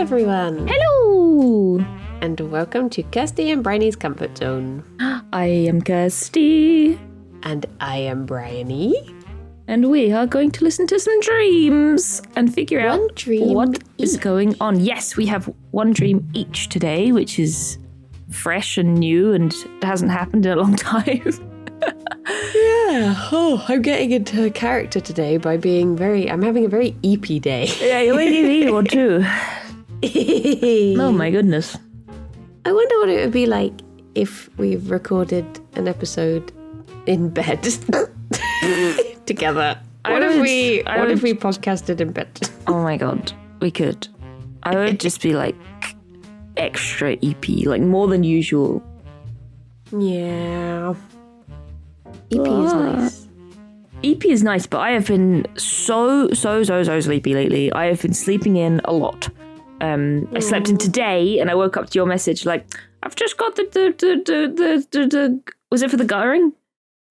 everyone! Hello! And welcome to Kirsty and Bryony's Comfort Zone. I am Kirsty. And I am Bryony. And we are going to listen to some dreams and figure out what is going on. Yes, we have one dream each today, which is fresh and new and hasn't happened in a long time. Yeah. Oh, I'm getting into character today by being I'm having a very EP day. Yeah, you're making me one too. Oh my goodness. I wonder what it would be like if we recorded an episode in bed together. What if we podcasted in bed? Oh my god, we could. I would just be like extra EP, like more than usual. Yeah. EP is nice. EP is nice, but I have been so sleepy lately. I have been sleeping in a lot. I slept in today, and I woke up to your message like, I've just got the was it for the guttering?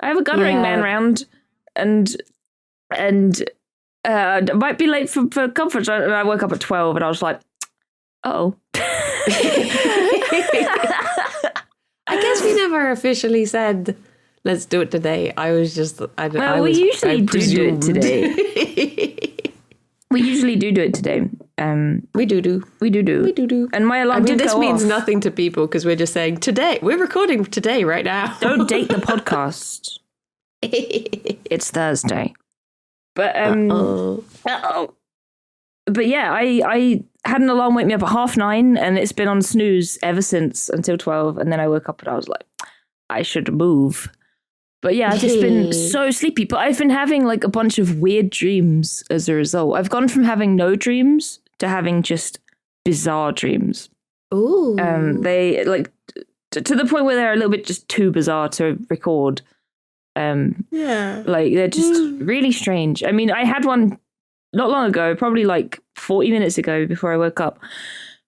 I have a guttering man round, and might be late for conference. And I woke up at 12, and I was like, oh. I guess we never officially said, let's do it today. I was just, we usually do it today. We usually do it today. We do. And my alarm did this go means off. nothing to people because we're just saying today. We're recording today right now. Don't date the podcast. It's Thursday. But But yeah, I had an alarm wake me up at 9:30, and it's been on snooze ever since until 12. And then I woke up and I was like, I should move. But yeah, I've just been so sleepy. But I've been having like a bunch of weird dreams as a result. I've gone from having no dreams to having just bizarre dreams. Ooh. They like to the point where they're a little bit just too bizarre to record. Yeah. Like they're just really strange. I mean, I had one not long ago, probably like 40 minutes ago before I woke up,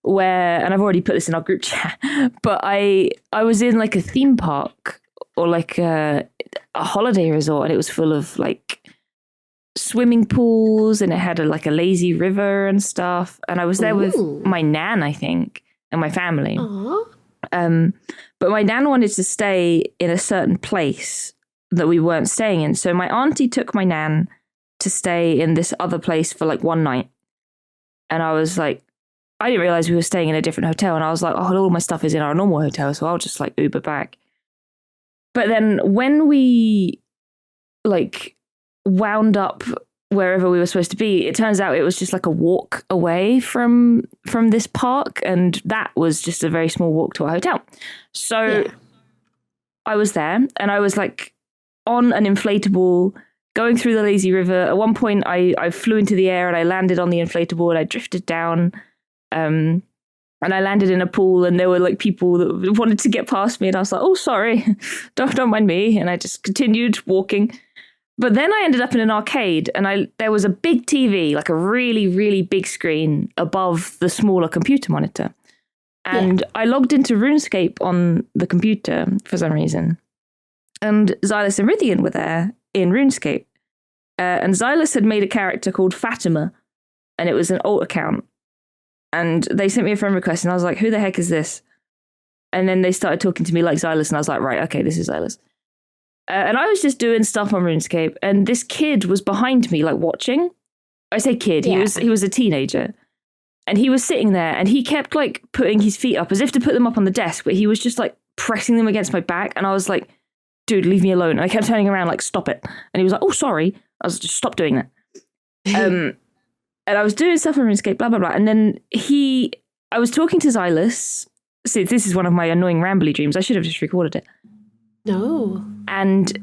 and I've already put this in our group chat, but I was in like a theme park or like a holiday resort, and it was full of like swimming pools, and it had a lazy river and stuff. And I was there with my nan, I think, and my family. Aww. But my nan wanted to stay in a certain place that we weren't staying in. So my auntie took my nan to stay in this other place for like one night. And I was like, I didn't realize we were staying in a different hotel. And I was like, oh, all my stuff is in our normal hotel, so I'll just like Uber back. But then when we like wound up wherever we were supposed to be, it turns out it was just like a walk away from this park, and that was just a very small walk to our hotel. So I was there, and I was like on an inflatable going through the lazy river. At one point I flew into the air and I landed on the inflatable and I drifted down. And I landed in a pool, and there were like people that wanted to get past me, and I was like, oh, sorry, don't mind me. And I just continued walking. But then I ended up in an arcade, and there was a big TV, like a really, really big screen above the smaller computer monitor. And I logged into Runescape on the computer for some reason. And Xylus and Rythian were there in Runescape. And Xylus had made a character called Fatima, and it was an alt account. And they sent me a friend request, and I was like, who the heck is this? And then they started talking to me like Xylus, and I was like, right, okay, this is Xylus. And I was just doing stuff on RuneScape, and this kid was behind me, like, watching. I say kid, he was a teenager. And he was sitting there, and he kept, like, putting his feet up, as if to put them up on the desk, but he was just, like, pressing them against my back, and I was like, dude, leave me alone. And I kept turning around, like, stop it. And he was like, oh, sorry. I was just, stop doing that. And I was doing stuff on RuneScape, blah, blah, blah. And then I was talking to Xylus. See, this is one of my annoying rambly dreams. I should have just recorded it. No. And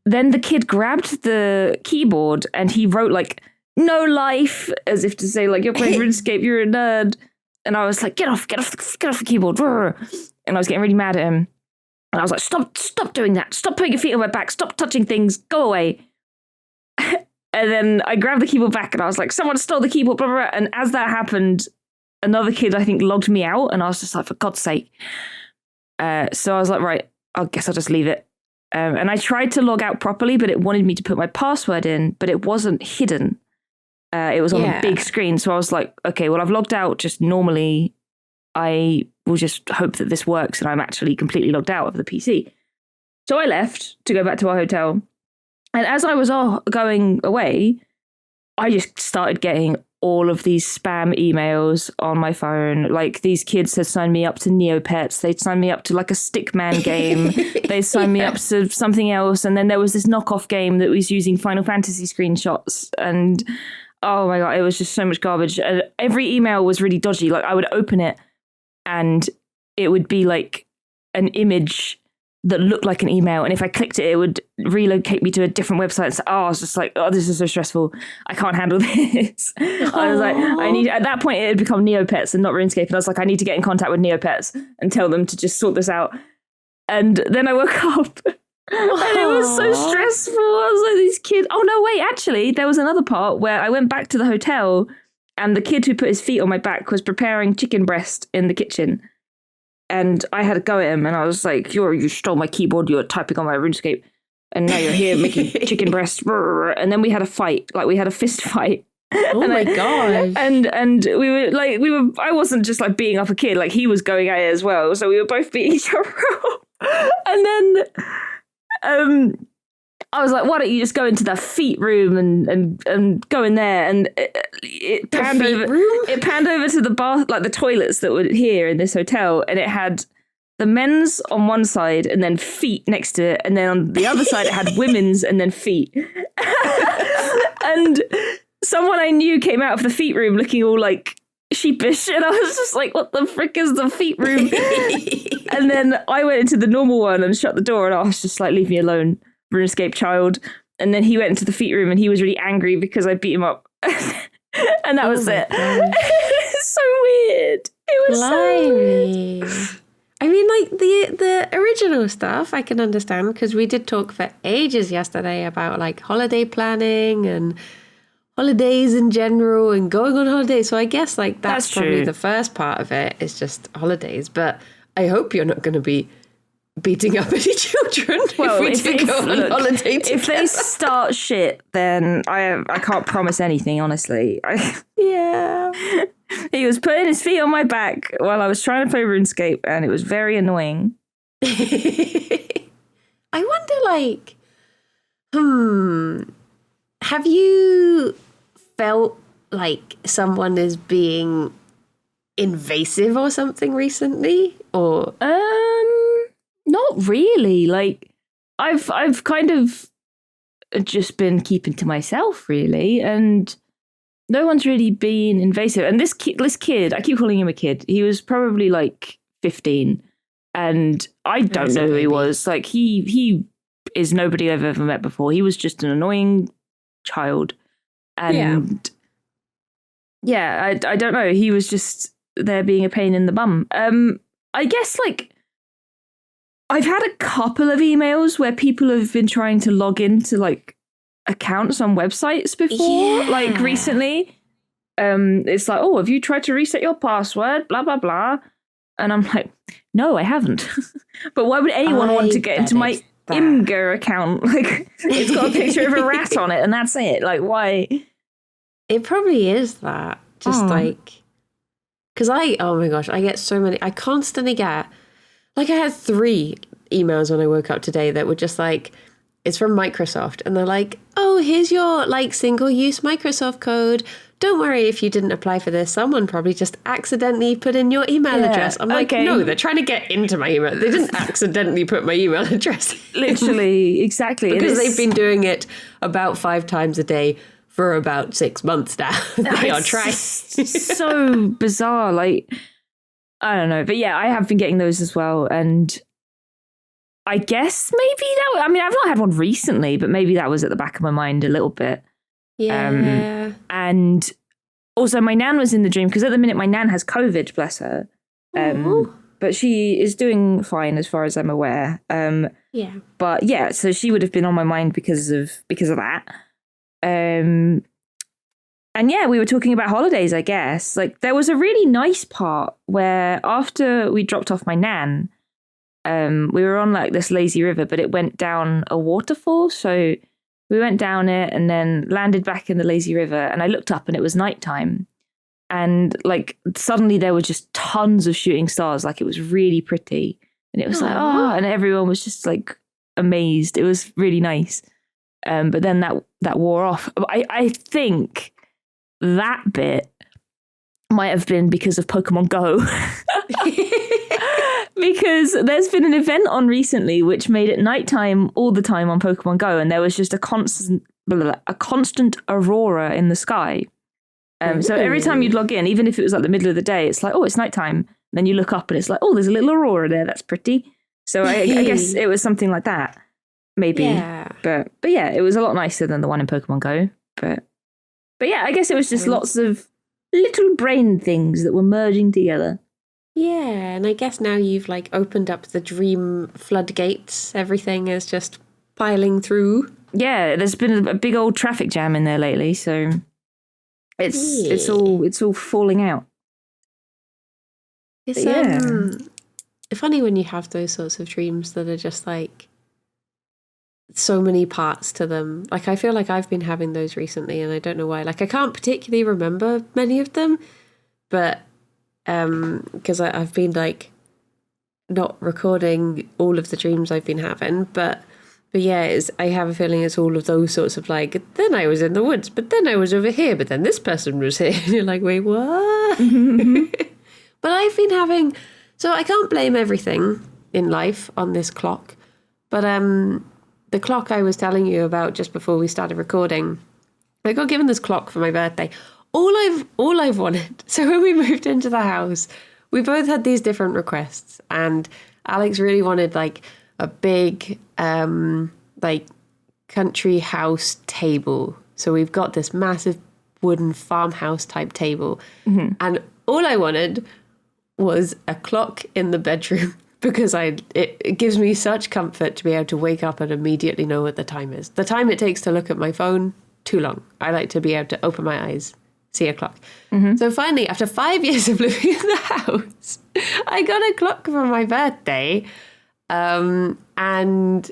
then the kid grabbed the keyboard and he wrote like, no life, as if to say like, you're playing RuneScape, you're a nerd. And I was like, get off the keyboard. And I was getting really mad at him. And I was like, stop doing that. Stop putting your feet on my back. Stop touching things. Go away. And then I grabbed the keyboard back and I was like, someone stole the keyboard, blah, blah, blah. And as that happened, another kid, I think, logged me out. And I was just like, for God's sake. So I was like, right, I guess I'll just leave it. And I tried to log out properly, but it wanted me to put my password in, but it wasn't hidden. It was on a big screen. So I was like, okay, well, I've logged out just normally. I will just hope that this works and I'm actually completely logged out of the PC. So I left to go back to our hotel. And as I was going away, I just started getting all of these spam emails on my phone. Like, these kids had signed me up to Neopets. They'd signed me up to like a Stickman game. They signed me up to something else. And then there was this knockoff game that was using Final Fantasy screenshots. And oh my God, it was just so much garbage. Every email was really dodgy. Like, I would open it and it would be like an image that looked like an email, and if I clicked it would relocate me to a different website. So I was just like, oh, this is so stressful, I can't handle this. I was like, at that point it had become Neopets and not RuneScape, and I was like, I need to get in contact with Neopets and tell them to just sort this out. And then I woke up and it was so stressful. I was like, these kids, oh no, wait, actually there was another part where I went back to the hotel and the kid who put his feet on my back was preparing chicken breast in the kitchen. And I had to go at him, and I was like, you stole my keyboard, you're typing on my RuneScape, and now you're here making chicken breast. And then we had a fight, like we had a fist fight. Oh my gosh. And we were, I wasn't just like beating up a kid, like he was going at it as well. So we were both beating each other up. And then I was like, why don't you just go into the feet room and go in there? And it panned over to the bath, like the toilets that were here in this hotel, and it had the men's on one side and then feet next to it, and then on the other side it had women's and then feet. And someone I knew came out of the feet room looking all like sheepish, and I was just like, what the frick is the feet room? And then I went into the normal one and shut the door, and I was just like, leave me alone, RuneScape child. And then he went into the feet room and he was really angry because I beat him up. And that was it. It's so weird. It was so... I mean, like, the original stuff I can understand, because we did talk for ages yesterday about like holiday planning and holidays in general and going on holidays. So I guess like that's probably true. The first part of it is just holidays. But I hope you're not going to be beating up any children if we go on holiday together. If they start shit, then I can't promise anything, honestly. Yeah. He was putting his feet on my back while I was trying to play RuneScape, and it was very annoying. I wonder, like, have you felt like someone is being invasive or something recently? Or not really. Like, I've kind of just been keeping to myself, really, and no one's really been invasive. And this kid, I keep calling him a kid. He was probably like 15, and I don't know who he was. Like, he is nobody I've ever met before. He was just an annoying child, and I don't know. He was just there being a pain in the bum. I guess, like, I've had a couple of emails where people have been trying to log into like accounts on websites before, like recently. It's like, oh, have you tried to reset your password? Blah, blah, blah. And I'm like, no, I haven't. But why would anyone want to get into my Imgur account? Like, it's got a picture of a rat on it and that's it. Like, why? It probably is that. Just like, because oh my gosh, I get so many. I constantly get, like, I had 3 emails when I woke up today that were just like, it's from Microsoft. And they're like, oh, here's your like single-use Microsoft code. Don't worry if you didn't apply for this. Someone probably just accidentally put in your email address. I'm like, no, they're trying to get into my email. They didn't accidentally put my email address in. Literally, exactly. Because they've been doing it about 5 times a day for about 6 months now. They are trying. So bizarre. Like, I don't know. But yeah, I have been getting those as well. And I guess maybe that, I mean, I've not had one recently, but maybe that was at the back of my mind a little bit. Yeah. And also my nan was in the dream, because at the minute my nan has COVID, bless her. But she is doing fine as far as I'm aware. Yeah. But yeah, so she would have been on my mind because of that. And yeah, we were talking about holidays, I guess. Like, there was a really nice part where after we dropped off my nan, we were on like this lazy river, but it went down a waterfall. So we went down it and then landed back in the lazy river. And I looked up and it was nighttime. And like suddenly there were just tons of shooting stars. Like it was really pretty. And it was like, oh, and everyone was just like amazed. It was really nice. But then that wore off. I think that bit might have been because of Pokemon Go. Because there's been an event on recently which made it nighttime all the time on Pokemon Go, and there was just a constant aurora in the sky. So every time you'd log in, even if it was like the middle of the day, it's like, oh, it's nighttime. And then you look up and it's like, oh, there's a little aurora there. That's pretty. So I guess it was something like that, maybe. Yeah. But yeah, it was a lot nicer than the one in Pokemon Go. But yeah, I guess it was just lots of little brain things that were merging together. Yeah, and I guess now you've like opened up the dream floodgates. Everything is just piling through. Yeah, there's been a big old traffic jam in there lately, so it's all falling out. It's funny when you have those sorts of dreams that are just like so many parts to them. Like I feel like I've been having those recently, and I don't know why. Like I can't particularly remember many of them, but because I've been like not recording all of the dreams I've been having, but yeah, I have a feeling it's all of those sorts of like, then I was in the woods, but then I was over here, but then this person was here. And you're like, wait, what? But I've been having, so I can't blame everything in life on this clock. But the clock I was telling you about just before we started recording, I got given this clock for my birthday. All I've wanted. So when we moved into the house, we both had these different requests, and Alex really wanted like a big like country house table. So we've got this massive wooden farmhouse type table, and all I wanted was a clock in the bedroom because it gives me such comfort to be able to wake up and immediately know what the time is. The time it takes to look at my phone, too long. I like to be able to open my eyes, see a clock. So finally, after 5 years of living in the house, I got a clock for my birthday, and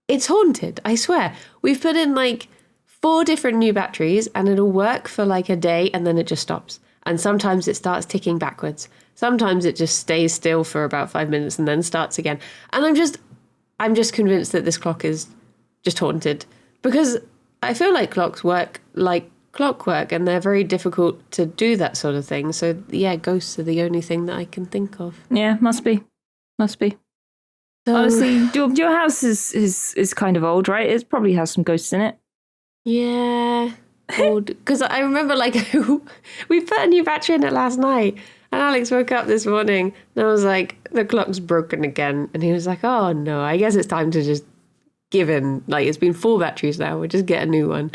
it's haunted, I swear. We've put in like 4 different new batteries, and it'll work for like a day and then it just stops. And sometimes it starts ticking backwards. Sometimes it just stays still for about 5 minutes and then starts again. And I'm just convinced that this clock is just haunted, because I feel like clocks work like clockwork, and they're very difficult to do that sort of thing. So yeah, ghosts are the only thing that I can think of. Yeah, must be. So, honestly, your house is kind of old, right? It probably has some ghosts in it. Yeah, old. Because I remember like we put a new battery in it last night, and Alex woke up this morning and I was like, the clock's broken again, and he was like, oh no, I guess it's time to just give in. Like, it's been 4 batteries now, we'll just get a new one.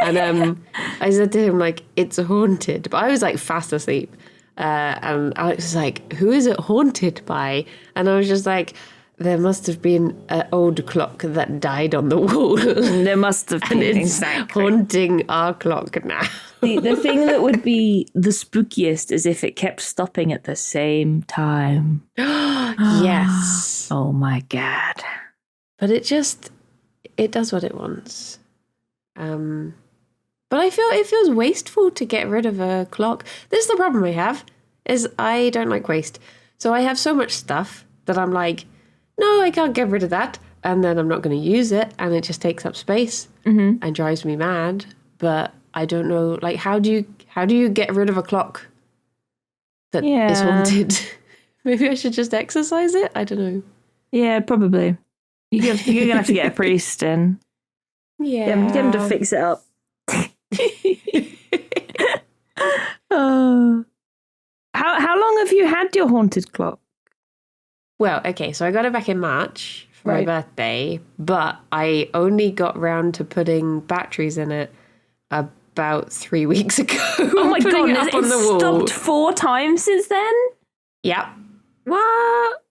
And I said to him, like, it's haunted. But I was, like, fast asleep. And Alex was like, who is it haunted by? And I was just like, there must have been an old clock that died on the wall. There must have been, and it's haunting our clock now. The thing that would be the spookiest is if it kept stopping at the same time. Yes. Oh, my God. But it does what it wants. But I feel it feels wasteful to get rid of a clock. This is the problem I have, is I don't like waste. So I have so much stuff that I'm like, no, I can't get rid of that. And then I'm not going to use it, and it just takes up space and drives me mad. But I don't know, like, how do you get rid of a clock that is haunted? Maybe I should just exercise it? I don't know. Yeah, probably. You're going to have to get a priest in. Yeah. Get him to fix it up. How long have you had your haunted clock? Well, okay, so I got it back in March for my birthday, but I only got round to putting batteries in it about 3 weeks ago. Oh my God, it's stopped 4 times since then? Yep. What?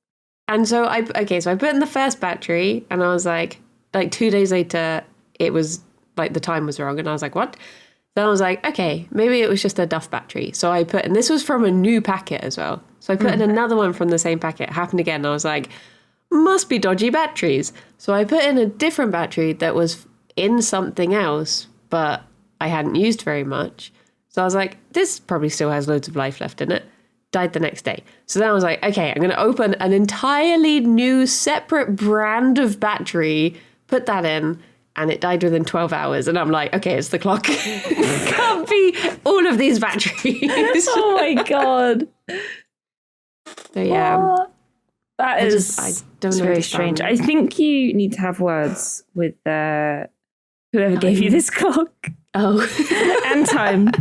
And so I put in the first battery, and I was like 2 days later, it was like the time was wrong, and I was like, what? Then I was like, okay, maybe it was just a duff battery. So I put, and this was from a new packet as well. So I put in another one from the same packet. It happened again. And I was like, must be dodgy batteries. So I put in a different battery that was in something else, but I hadn't used very much. So I was like, this probably still has loads of life left in it. Died the next day. So then I was like, okay, I'm going to open an entirely new separate brand of battery, put that in, and it died within 12 hours. And I'm like, okay, it's the clock. It can't be all of these batteries. Oh my God. So yeah. What? That is I don't it's know very strange. I think you need to have words with whoever gave you this clock. Oh. And time.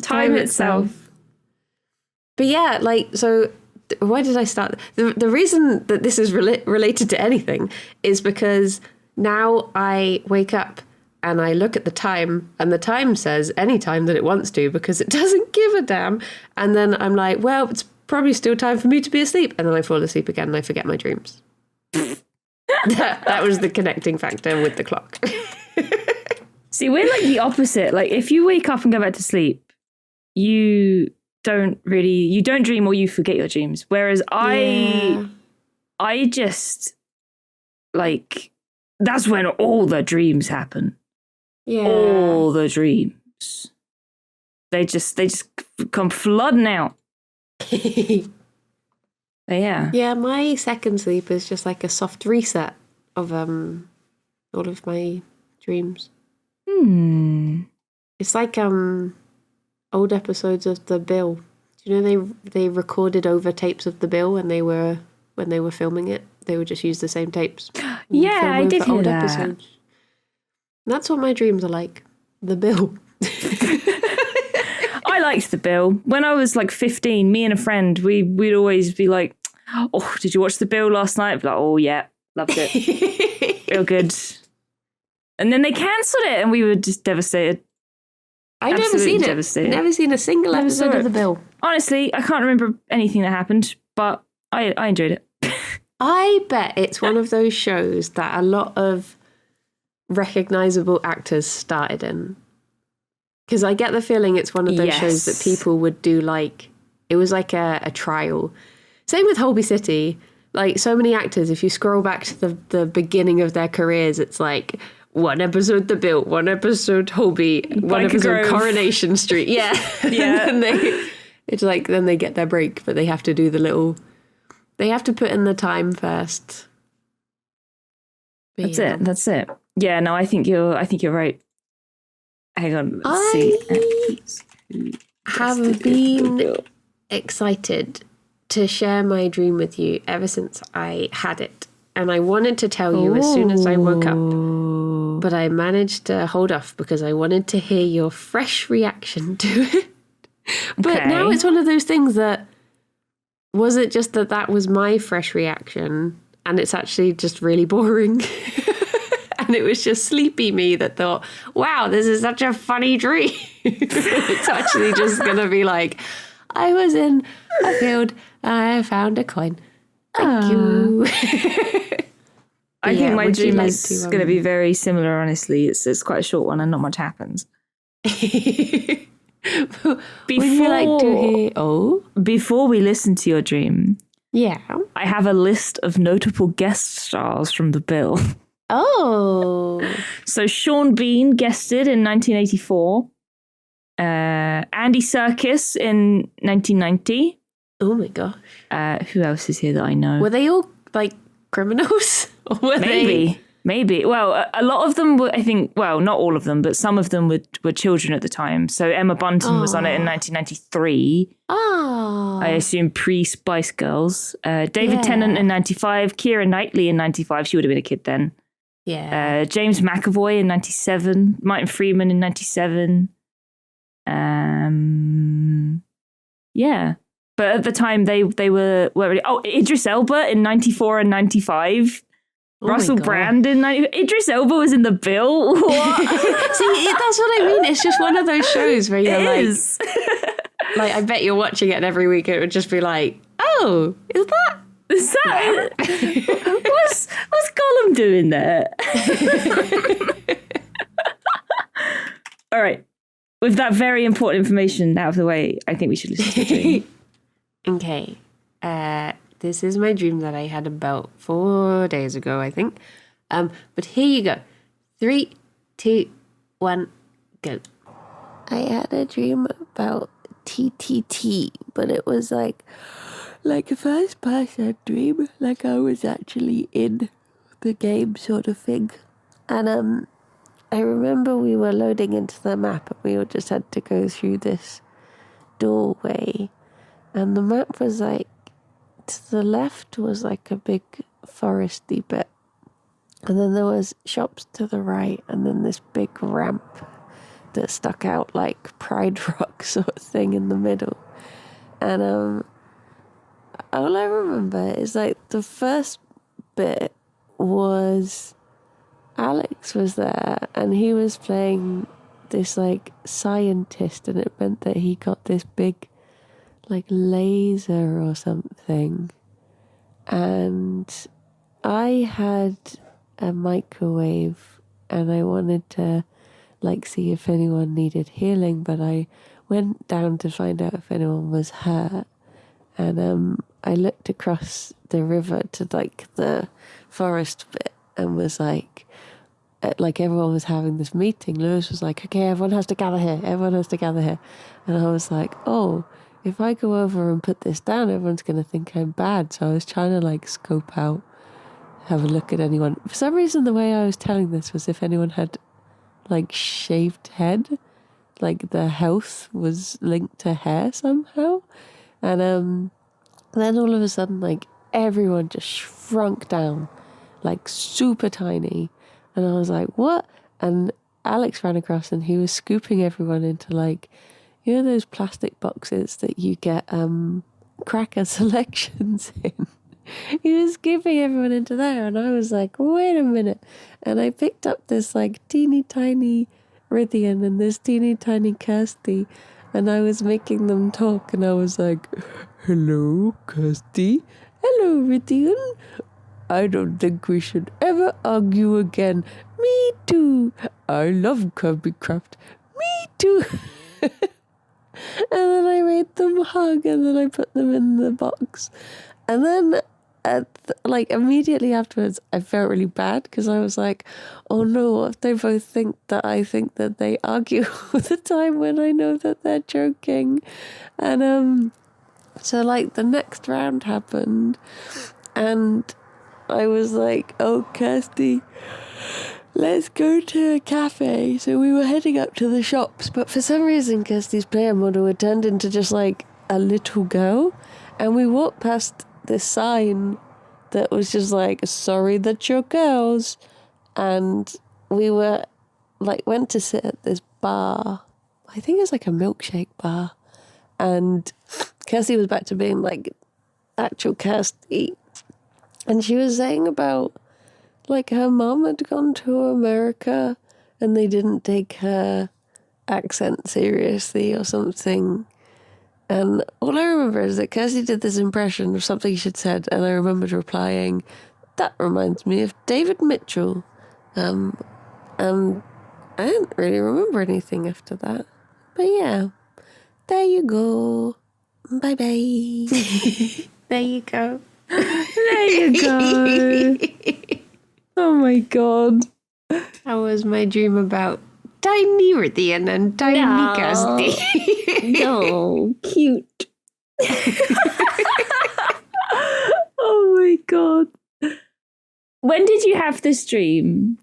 Time itself. But yeah, like, so why did I start? The reason that this is related to anything is because now I wake up and I look at the time, and the time says any time that it wants to, because it doesn't give a damn. And then I'm like, well, it's probably still time for me to be asleep. And then I fall asleep again and I forget my dreams. that was the connecting factor with the clock. See, we're like the opposite. Like, if you wake up and go back to sleep, you don't dream, or you forget your dreams. Whereas I just, like, that's when all the dreams happen. Yeah. All the dreams. They just come flooding out. But yeah. Yeah, my second sleep is just like a soft reset of all of my dreams. It's like old episodes of The Bill. Do you know they recorded over tapes of The Bill when they were filming it? They would just use the same tapes. Yeah, I did hear that. Episodes. That's what my dreams are like. The Bill. I liked The Bill. When I was like 15, me and a friend, we'd always be like, oh, did you watch The Bill last night? I'd be like, oh yeah, loved it. Real good. And then they cancelled it and we were just devastated. I've never seen it. Devastated. Never seen a single episode of The Bill. Honestly, I can't remember anything that happened, but I enjoyed it. I bet it's one of those shows that a lot of recognisable actors started in. Because I get the feeling it's one of those shows that people would do, like, it was like a trial. Same with Holby City. Like, so many actors, if you scroll back to the beginning of their careers, it's like one episode The Bill, one episode Holby, one episode Coronation Street. Yeah. Yeah. And then it's like, then they get their break, but they have to do they have to put in the time first. But That's it. Yeah, no, I think you're right. Hang on, let's see. Have been excited to share my dream with you ever since I had it. And I wanted to tell you as soon as I woke up. But I managed to hold off because I wanted to hear your fresh reaction to it. But now it's one of those things that, was it just that was my fresh reaction and it's actually just really boring? And it was just sleepy me that thought, wow, this is such a funny dream. It's actually just going to be like, I was in a field, I found a coin. Thank you. I think my dream is going to be very similar, honestly. It's quite a short one and not much happens. Before we listen to your dream, I have a list of notable guest stars from The Bill. Oh. So Sean Bean guested in 1984. Andy Serkis in 1990. Oh my gosh. Who else is here that I know? Were they all like criminals? Or were Maybe. Well, a lot of them were, I think, well, not all of them, but some of them were children at the time. So Emma Bunton was on it in 1993. Oh. I assume pre-Spice Girls. David Tennant in 95. Keira Knightley in 95. She would have been a kid then. Yeah. James McAvoy in 97. Martin Freeman in 97. Yeah. But at the time, they were really... Oh, Idris Elba in 94 and 95. Russell Brand in 90... Idris Elba was in The Bill? What? See, that's what I mean. It's just one of those shows where you're like, I bet you're watching it every week. It would just be like, oh, is that what's Gollum doing there? All right. With that very important information out of the way, I think we should listen to the dream. Okay. This is my dream that I had about 4 days ago, I think. But here you go. 3, 2, 1, go. I had a dream about TTT, but it was like a first person dream, like I was actually in the game sort of thing. And I remember we were loading into the map and we all just had to go through this doorway, and the map was like, to the left was like a big foresty bit, and then there was shops to the right, and then this big ramp that stuck out like Pride Rock sort of thing in the middle. And all I remember is like the first bit was Alex was there and he was playing this like scientist, and it meant that he got this big like laser or something. And I had a microwave and I wanted to like see if anyone needed healing, but I went down to find out if anyone was hurt. And I looked across the river to like the forest bit and was like everyone was having this meeting. Lewis was like, okay, everyone has to gather here. And I was like, oh, if I go over and put this down, everyone's going to think I'm bad. So I was trying to like scope out, have a look at anyone. For some reason, the way I was telling this was if anyone had like shaved head, like their health was linked to hair somehow. And then all of a sudden, like everyone just shrunk down, like super tiny. And I was like, what? And Alex ran across and he was scooping everyone into like, you know, those plastic boxes that you get cracker selections in. He was scooping everyone into there, and I was like, wait a minute. And I picked up this like teeny tiny Rithian and this teeny tiny Kirsty, and I was making them talk, and I was like, hello, Kirsty. Hello, Rithian. I don't think we should ever argue again. Me too. I love Kirby Craft. Me too. And then I made them hug, and then I put them in the box. And then like immediately afterwards I felt really bad because I was like, oh no, what if they both think that I think that they argue all the time when I know that they're joking. And so like the next round happened and I was like, oh Kirsty, let's go to a cafe. So we were heading up to the shops, but for some reason Kirsty's player model had turned into just like a little girl, and we walked past this sign that was just like, sorry that you're girls. And we were like, went to sit at this bar. I think it's like a milkshake bar. And Kirsty was back to being like actual Kirsty. And she was saying about like her mom had gone to America and they didn't take her accent seriously or something. And all I remember is that Kirsty did this impression of something she'd said, and I remembered replying, that reminds me of David Mitchell. And I didn't really remember anything after that. But yeah, there you go. Bye-bye. There you go. There you go. Oh my god. That was my dream about tiny Rithian and tiny Kirsty. No, cute. Oh my god. When did you have this dream?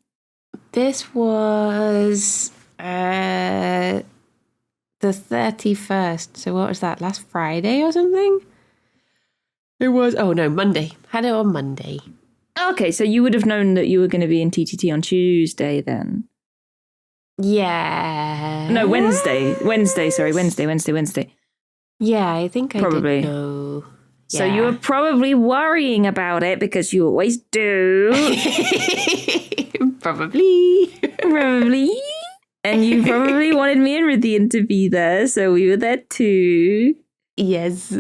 This was the 31st. So what was that? Last Friday or something? It was, oh no, Monday. Had it on Monday. Okay, so you would have known that you were going to be in TTT on Tuesday then. Yeah. No, Wednesday. Wednesday. Yeah, I think Probably. I did know. So you were probably worrying about it because you always do. Probably. And you probably wanted me and Rithian to be there, so we were there too. Yes.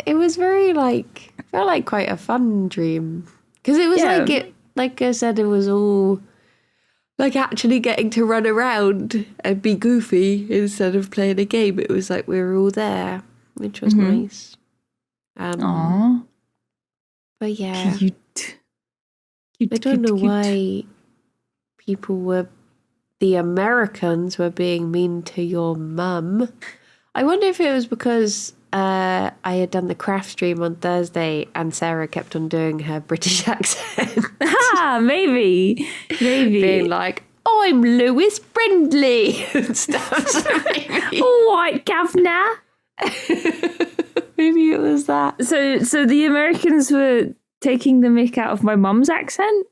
It was very like, felt like quite a fun dream. Because it was like I said, it was all like actually getting to run around and be goofy instead of playing a game. It was like we were all there, which was nice. Aww. But yeah, Cute. I don't know why the Americans were being mean to your mum. I wonder if it was because I had done the craft stream on Thursday and Sarah kept on doing her British accent. Maybe. Being like, I'm Lewis Brindley and stuff. So maybe, White governor. maybe it was that. So the Americans were taking the mick out of my mum's accent?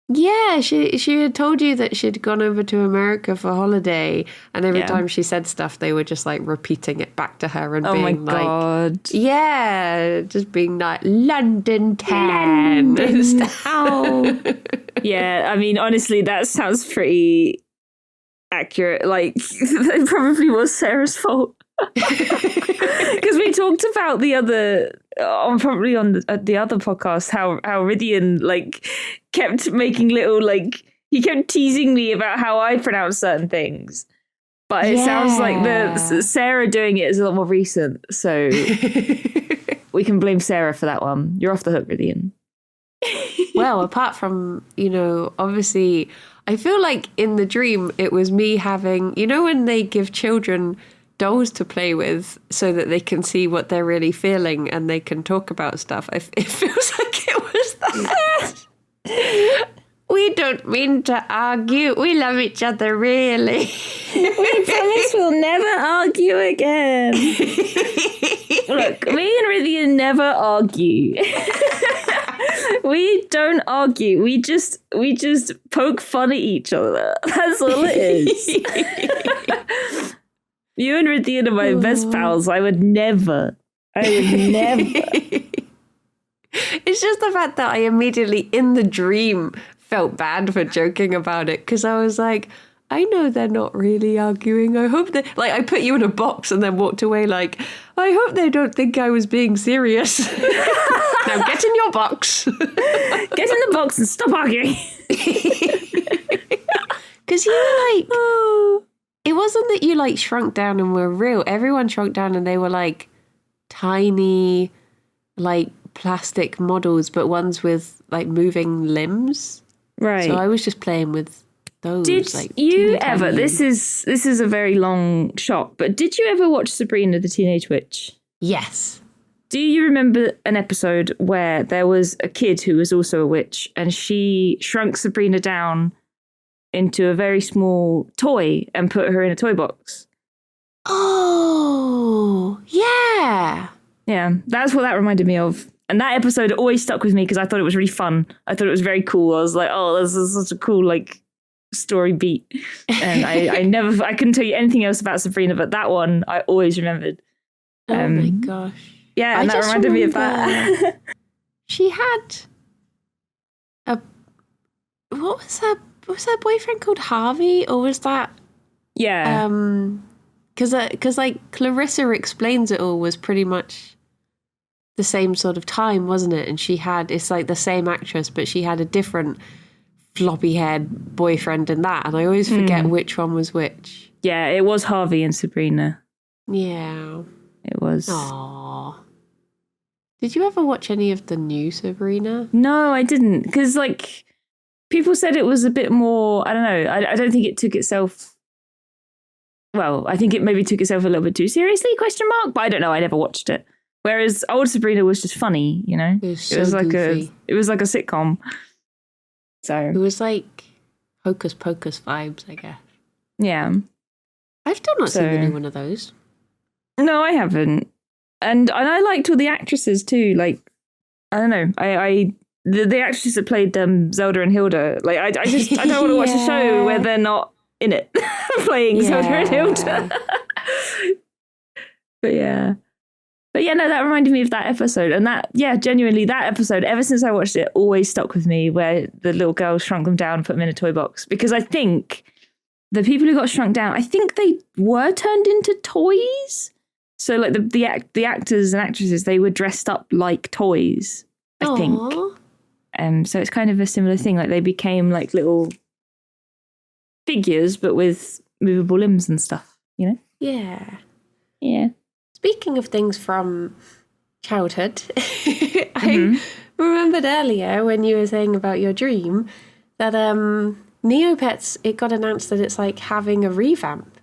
Yeah, she had told you that she'd gone over to America for holiday, and every time she said stuff, they were just like repeating it back to her and being my God. yeah, just being like London town. Yeah, I mean, honestly, that sounds pretty accurate. Like, it probably was Sarah's fault. Because we talked about the other, probably on the other podcast, how Rydian like kept making little he kept teasing me about how I pronounce certain things, but it sounds like the Sarah doing it is a lot more recent, so we can blame Sarah for that one. You're off the hook, Rydian. Well, apart from, obviously, I feel like in the dream it was me having, when they give children dolls to play with so that they can see what they're really feeling and they can talk about stuff. It feels like it was that. We don't mean to argue. We love each other, really. We promise we'll never argue again. Look, me and Rydian never argue. We don't argue. We just poke fun at each other. That's all it is. You and Rydian are my best pals. I would never. It's just the fact that I immediately, in the dream, felt bad for joking about it, because I was like, I know they're not really arguing. I hope they... I put you in a box and then walked away like, I hope they don't think I was being serious. Now get in your box. Get in the box and stop arguing. Because you were like... It wasn't that you shrunk down and were real. Everyone shrunk down and they were tiny, plastic models, but ones with moving limbs. Right. So I was just playing with those. Did you ever? This is a very long shot, but did you ever watch Sabrina the Teenage Witch? Yes. Do you remember an episode where there was a kid who was also a witch, and she shrunk Sabrina down into a very small toy and put her in a toy box? Oh, yeah. Yeah, that's what that reminded me of. And that episode always stuck with me because I thought it was really fun. I thought it was very cool. I was like, oh, this is such a cool, story beat. And I couldn't tell you anything else about Sabrina, but that one I always remembered. Oh my gosh. Yeah, and that reminded me of that. She had was her boyfriend called Harvey, or was that... Yeah. Because Clarissa Explains It All was pretty much the same sort of time, wasn't it? And it's the same actress, but she had a different floppy-haired boyfriend in that, and I always forget which one was which. Yeah, it was Harvey and Sabrina. Yeah. It was. Aww. Did you ever watch any of the new Sabrina? No, I didn't, because people said it was a bit more, I don't know, I don't think it took itself... Well, I think it maybe took itself a little bit too seriously, ? But I don't know, I never watched it. Whereas old Sabrina was just funny, It was goofy. It was like a sitcom. So it was Hocus Pocus vibes, I guess. Yeah. I've still not seen any one of those. No, I haven't. And I liked all the actresses too. I don't know. The actresses that played Zelda and Hilda. I don't want to watch a show where they're not in it playing Zelda and Hilda. But yeah, no, that reminded me of that episode. And genuinely, that episode, ever since I watched it, always stuck with me, where the little girl shrunk them down and put them in a toy box. Because I think the people who got shrunk down, I think they were turned into toys. So the actors and actresses, they were dressed up like toys, I think. So it's kind of a similar thing. They became little figures, but with movable limbs and stuff, Yeah. Yeah. Speaking of things from childhood, I remembered earlier when you were saying about your dream that Neopets, it got announced that it's like having a revamp.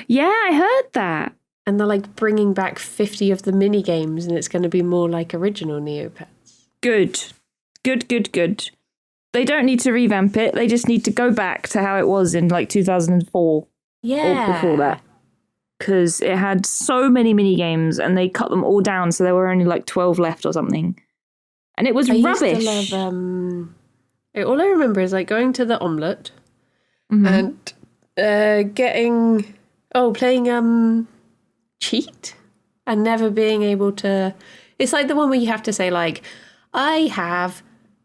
Yeah, I heard that. And they're like bringing back 50 of the mini games, and it's going to be more like original Neopets. Good. They don't need to revamp it. They just need to go back to how it was in like 2004 Yeah. or before that. Because it had so many mini games and they cut them all down, so there were only like 12 left or something. And it was rubbish. Used to love, all I remember is like going to the omelette and playing Cheat and never being able to. It's like the one where you have to say like, I have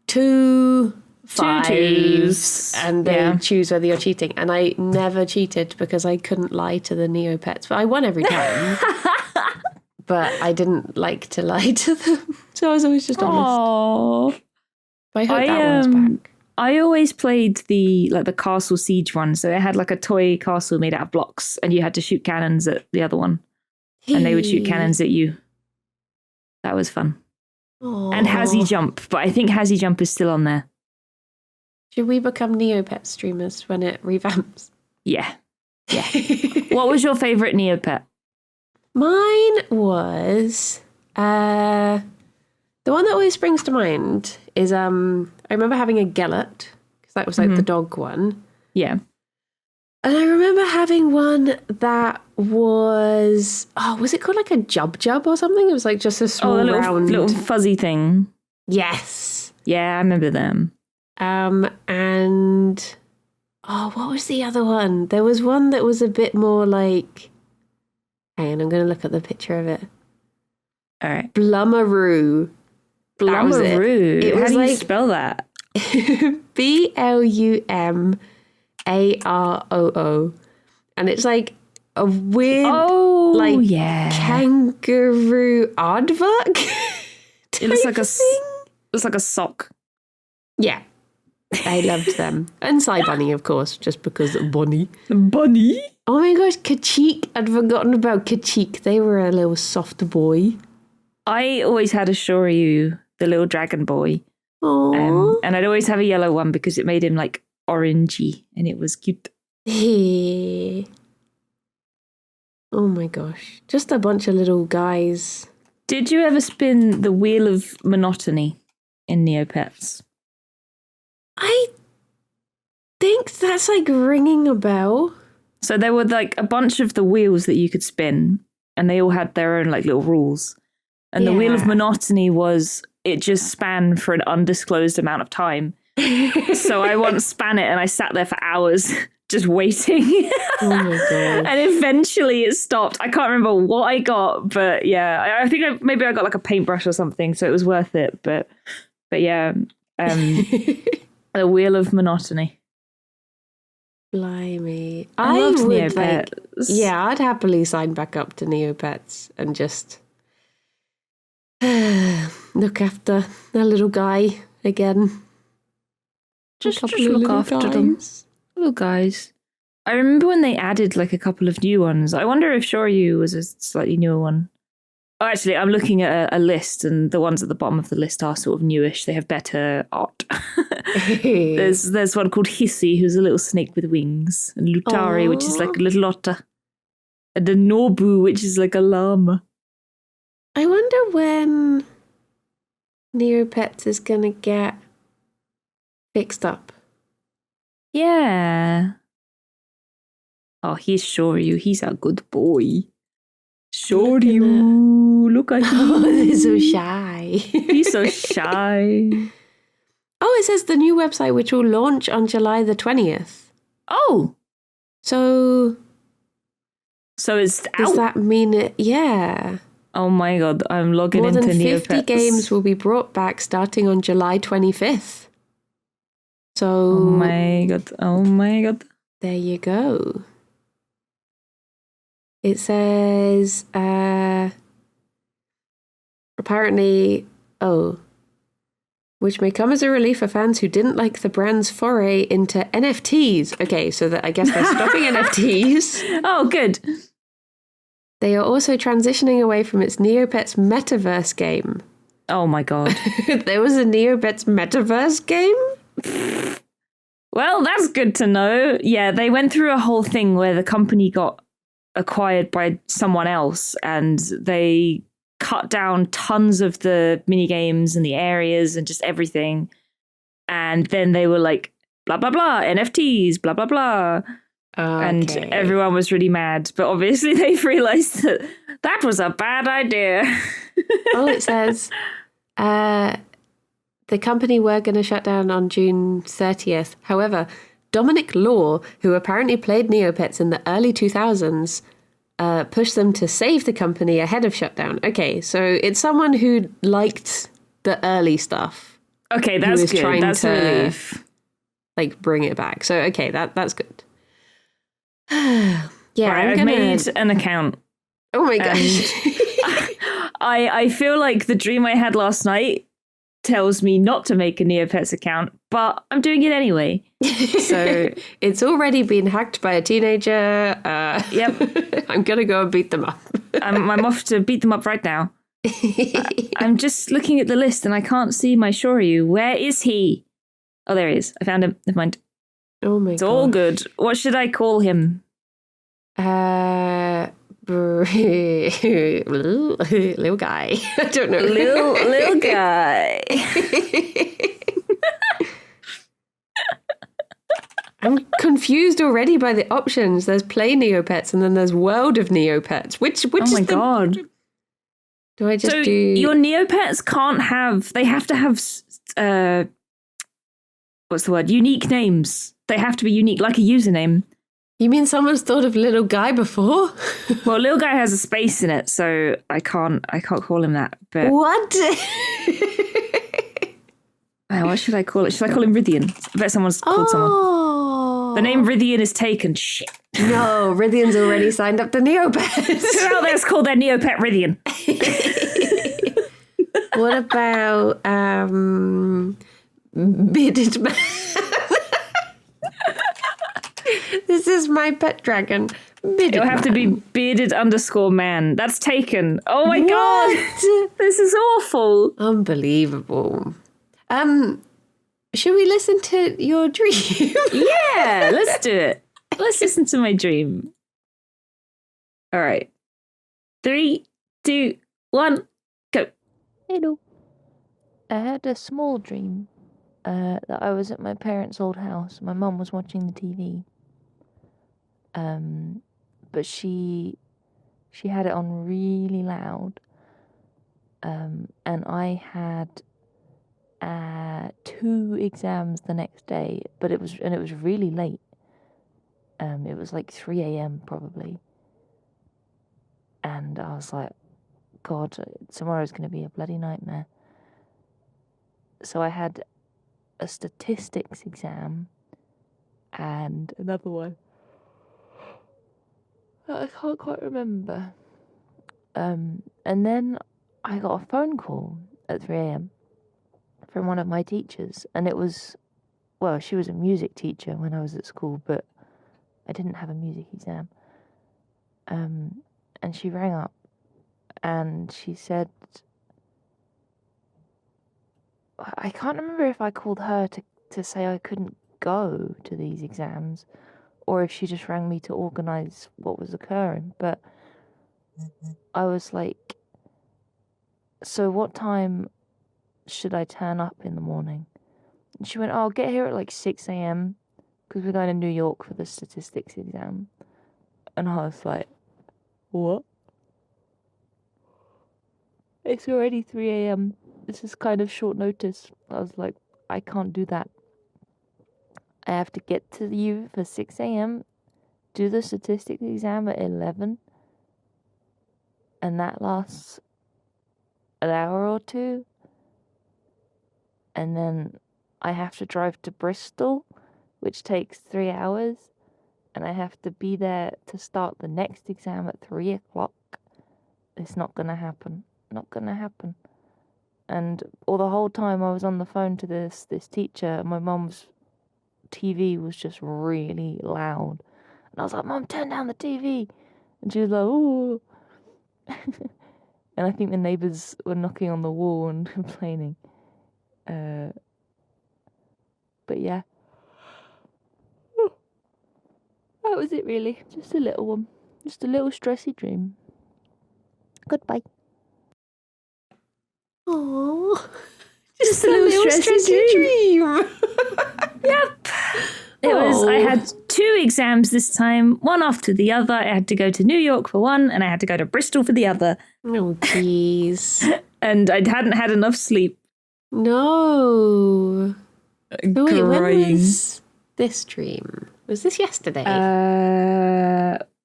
2 5s, twos. and they choose whether you're cheating. And I never cheated because I couldn't lie to the Neopets, but I won every time. But I didn't like to lie to them, so I was always just honest. Aww. But I hope that one's back. I always played the Castle Siege one, so it had like a toy castle made out of blocks, and you had to shoot cannons at the other one, and they would shoot cannons at you. That was fun. Aww. And Hazzy Jump, but I think Hazzy Jump is still on there. Should we become Neopet streamers when it revamps? Yeah. What was your favourite Neopet? Mine was the one that always springs to mind is I remember having a Gellert, because that was like the dog one. Yeah. And I remember having one that was it called like a Jub or something? It was like just a small round little fuzzy thing. Yes. Yeah, I remember them. And what was the other one? There was one that was a bit more like, hang on, I'm going to look at the picture of it. All right. Blummaroo. Blummaroo. It How was do you like spell that? BLUMAROO. And it's like a weird kangaroo aardvark. It looks like a sock. Yeah. I loved them. And Sly Bunny, of course, just because Bunny. Bunny? Oh my gosh, Kachik. I'd forgotten about Kachik. They were a little soft boy. I always had a Shoryu, the little dragon boy. Aww. And I'd always have a yellow one because it made him like orangey and it was cute. Oh my gosh. Just a bunch of little guys. Did you ever spin the Wheel of Monotony in Neopets? I think that's like ringing a bell. So there were like a bunch of the wheels that you could spin and they all had their own like little rules. And the Wheel of Monotony was, it just span for an undisclosed amount of time. So I once span it and I sat there for hours just waiting. Oh my god. And eventually it stopped. I can't remember what I got, but yeah, I think maybe I got like a paintbrush or something, so it was worth it. But yeah, the Wheel of Monotony. Blimey. I loved Neopets. I'd happily sign back up to Neopets and just look after that little guy again. Just look after them. Little guys. I remember when they added like a couple of new ones. I wonder if Shoryu was a slightly newer one. Oh, actually, I'm looking at a list, and the ones at the bottom of the list are sort of newish. They have better art. There's one called Hissy, who's a little snake with wings, and Lutari, which is like a little otter, and the Nobu, which is like a llama. I wonder when Neopets is gonna get fixed up. Yeah. Oh, he's Shoryu. He's a good boy. Shoryu, look at him. Oh, they're so shy. He's so shy. Oh, it says the new website, which will launch on July the 20th. Oh. So it's out. Does that mean it? Yeah. Oh my god, I'm logging into Neopets. More than 50 games will be brought back starting on July 25th. So... Oh my god. There you go. It says, apparently, which may come as a relief for fans who didn't like the brand's foray into NFTs. Okay, so that I guess they're stopping NFTs. Oh, good. They are also transitioning away from its Neopets metaverse game. Oh my God. There was a Neopets metaverse game? Well, that's good to know. Yeah, they went through a whole thing where the company got acquired by someone else and they cut down tons of the mini games and the areas and just everything. And then they were like, blah, blah, blah, NFTs, blah, blah, blah. Okay. And everyone was really mad. But obviously they've realized that that was a bad idea. All it says, the company were going to shut down on June 30th. However, Dominic Law, who apparently played Neopets in the early 2000s, pushed them to save the company ahead of shutdown. Okay, so it's someone who liked the early stuff. Okay, that's good. Trying that's to, a relief. Like, bring it back. So, okay, that's good. Yeah, right, I've made an account. Oh my gosh. I feel like the dream I had last night tells me not to make a Neopets account, but I'm doing it anyway. So it's already been hacked by a teenager. Yep. I'm gonna go and beat them up. I'm off to beat them up right now. I'm just looking at the list and I can't see my Shoryu. Where is he? Oh, there he is. I found him. Never mind. Oh my god. It's all good. What should I call him? Little guy. I don't know. Little guy. I'm confused already by the options. There's Play Neopets and then there's World of Neopets. Which oh my god. Do I just so do... your Neopets can't have... They have to have... what's the word? Unique names. They have to be unique, like a username. You mean someone's thought of Little Guy before? Well, Little Guy has a space in it, so I can't call him that. But what? What should I call it? Should I call him Rythian? I bet someone's called someone. The name Rythian is taken. Shit. No, Rythian's already signed up to Neopets. Who out there's called their Neopet Rythian? What about Bearded Man? This is my pet dragon. It'll have to be bearded_man. That's taken. Oh my god. This is awful. Unbelievable. Should we listen to your dream? Yeah, let's do it. Let's listen to my dream. All right. 3, 2, 1, go. Hello. I had a small dream that I was at my parents' old house. My mum was watching the TV. But she had it on really loud. And I had 2 exams the next day, but it was really late. It was like 3 a.m. probably. And I was like, God, tomorrow's going to be a bloody nightmare. So I had a statistics exam and another one. I can't quite remember. And then I got a phone call at 3 a.m. from one of my teachers. And it was, well, she was a music teacher when I was at school, but I didn't have a music exam. And she rang up and she said, I can't remember if I called her to say I couldn't go to these exams or if she just rang me to organise what was occurring. But I was like, so what time should I turn up in the morning? And she went, I'll get here at like 6 a.m. because we're going to New York for the statistics exam. And I was like, what? It's already 3 a.m. This is kind of short notice. I was like, I can't do that. I have to get to you for 6 a.m., do the statistics exam at 11, and that lasts an hour or two. And then I have to drive to Bristol, which takes 3 hours, and I have to be there to start the next exam at 3 o'clock. It's not going to happen. Not going to happen. And all the whole time I was on the phone to this teacher, my mum's TV was just really loud. And I was like, Mum, turn down the TV. And she was like, oh. And I think the neighbours were knocking on the wall and complaining. But yeah. That was it really. Just a little one. Just a little stressy dream. Goodbye. Aww. Just a little stressy dream. Yep. I had 2 exams this time, one after the other. I had to go to New York for one, and I had to go to Bristol for the other. Oh, jeez. And I hadn't had enough sleep. No. Oh, wait, when was this dream? Was this yesterday?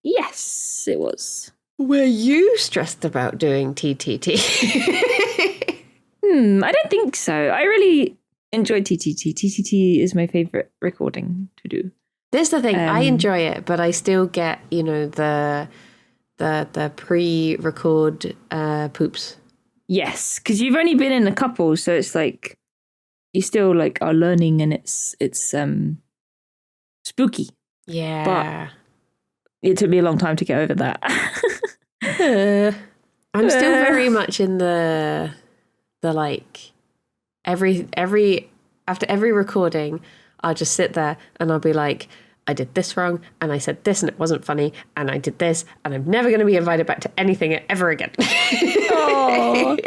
Yes, it was. Were you stressed about doing TTT? I don't think so. I really enjoy TTT. TTT is my favourite recording to do. This is the thing. I enjoy it, but I still get, the pre-record poops. Yes, because you've only been in a couple, so it's like you still like are learning, and it's spooky. Yeah, but it took me a long time to get over that. I'm still very much in the like every after every recording, I'll just sit there and I'll be like, I did this wrong, and I said this, and it wasn't funny, and I did this, and I'm never going to be invited back to anything ever again. Oh.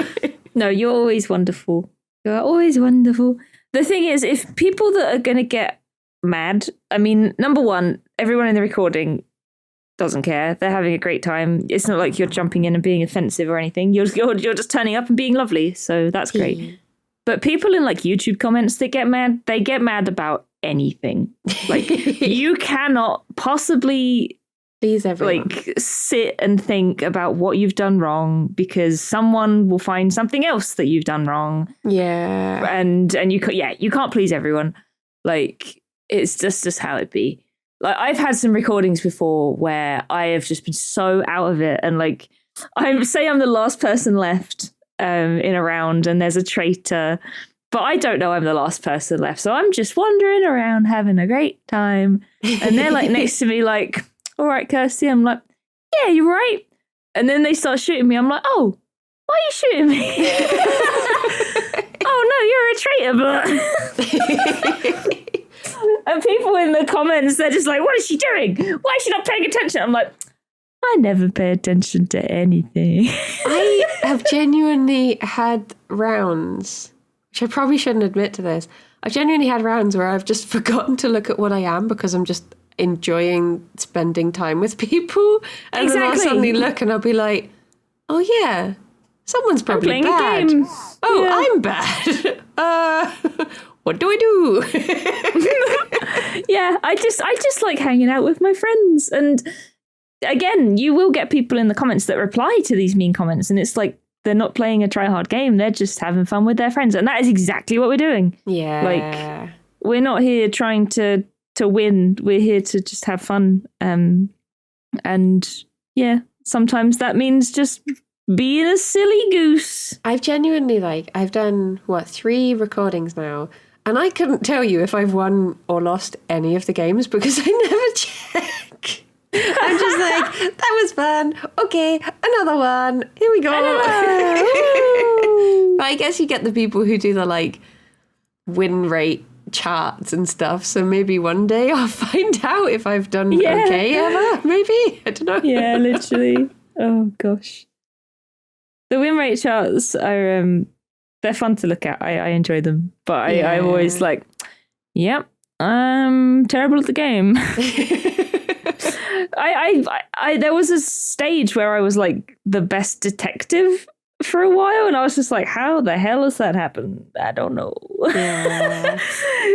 No, you're always wonderful. You're always wonderful. The thing is, if people that are going to get mad, I mean, number one, everyone in the recording doesn't care. They're having a great time. It's not like you're jumping in and being offensive or anything. You're just turning up and being lovely, so that's great. But people in like YouTube comments that get mad, they get mad about anything. Like you cannot possibly please everyone. Like sit and think about what you've done wrong, because someone will find something else that you've done wrong. Yeah. And you can't please everyone. Like it's just how it be. Like I've had some recordings before where I have just been so out of it, and like I'm the last person left in a round, and there's a traitor, but I don't know I'm the last person left, so I'm just wandering around having a great time, and they're like next to me like, all right, Kirsty. I'm like, yeah, you're right. And then they start shooting me. I'm like, oh, why are you shooting me? Oh no, you're a traitor. But and people in the comments, they're just like, what is she doing? Why is she not paying attention? I'm like, I never pay attention to anything. I have genuinely had rounds, which I probably shouldn't admit to this. I've genuinely had rounds where I've just forgotten to look at what I am because I'm just enjoying spending time with people. And then I'll suddenly look and I'll be like, oh yeah, someone's probably bad. A game. Oh, yeah. I'm bad. What do I do? Yeah, I just like hanging out with my friends. And again, you will get people in the comments that reply to these mean comments, and it's like they're not playing a try-hard game. They're just having fun with their friends. And that is exactly what we're doing. Yeah. Like, we're not here trying to win. We're here to just have fun. And yeah, sometimes that means just being a silly goose. I've genuinely, I've done, 3 recordings now, and I couldn't tell you if I've won or lost any of the games because I never check. I'm just like, that was fun. Okay, another one. Here we go. But I guess you get the people who do the, win rate charts and stuff, so maybe one day I'll find out if I've done okay ever, maybe. I don't know. Yeah, literally. Oh, gosh. The win rate charts are they're fun to look at. I enjoy them, but I'm always like, yep, I'm terrible at the game. I there was a stage where I was like the best detective for a while, and I was just like, how the hell has that happened? I don't know.